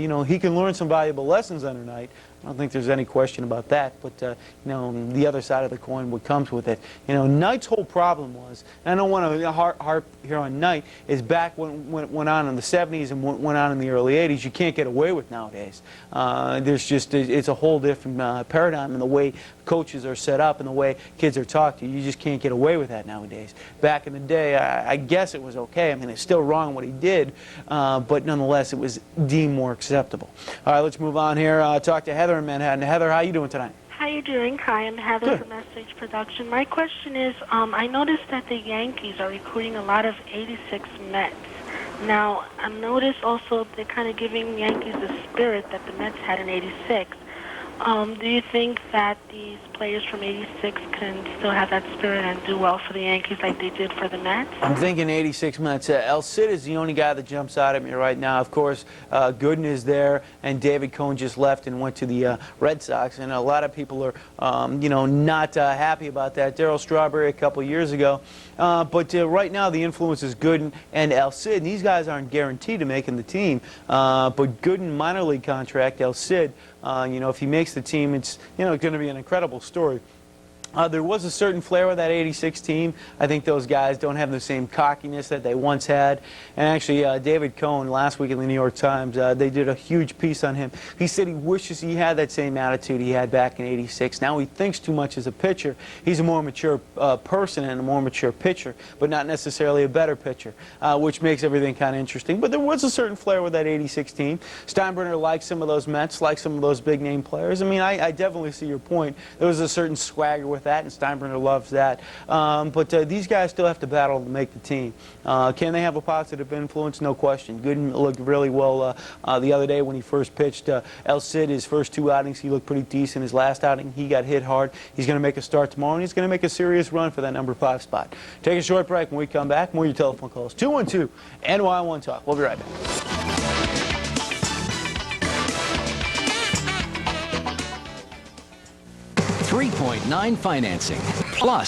you know, he can learn some valuable lessons on tonight. I don't think there's any question about that, but, you know, the other side of the coin, what comes with it. You know, Knight's whole problem was, and I don't want to harp here on Knight, is back when it went on in the 70s and went on in the early 80s, you can't get away with nowadays. There's just, it's a whole different paradigm in the way coaches are set up and the way kids are talked to. You just can't get away with that nowadays. Back in the day, I guess it was okay. I mean, it's still wrong what he did, but nonetheless, it was deemed more acceptable. All right, let's move on here. Talk to Heather in Manhattan. Heather, how you doing tonight? How you doing? Hi, I'm Heather from Message Production. My question is, I noticed that the Yankees are recruiting a lot of '86 Mets. Now, I noticed also they're kind of giving Yankees the spirit that the Mets had in '86. Do you think that these players from '86 can still have that spirit and do well for the Yankees like they did for the Mets? I'm thinking '86 Mets. El Cid is the only guy that jumps out at me right now. Of course, Gooden is there, and David Cone just left and went to the Red Sox, and a lot of people are, you know, not happy about that. Darryl Strawberry a couple years ago. But right now, the influence is Gooden and El Cid, and these guys aren't guaranteed to making the team. But Gooden, minor league contract, El Cid, you know, if he makes the team, it's, you know, going to be an incredible story. There was a certain flair with that '86 team. I think those guys don't have the same cockiness that they once had. And actually, David Cone, last week in the New York Times, they did a huge piece on him. He said he wishes he had that same attitude he had back in '86. Now he thinks too much as a pitcher. He's a more mature person and a more mature pitcher, but not necessarily a better pitcher, which makes everything kind of interesting. But there was a certain flair with that '86 team. Steinbrenner liked some of those Mets, liked some of those big-name players. I mean, I definitely see your point. There was a certain swagger with that, and Steinbrenner loves that. But these guys still have to battle to make the team. Can they have a positive influence? No question. Gooden looked really well the other day when he first pitched. El Cid, his first two outings, he looked pretty decent. His last outing, he got hit hard. He's going to make a start tomorrow, and he's going to make a serious run for that number 5 spot. Take a short break. When we come back, more of your telephone calls. 212 NY1 Talk. We'll be right back. 3.9 financing. Plus,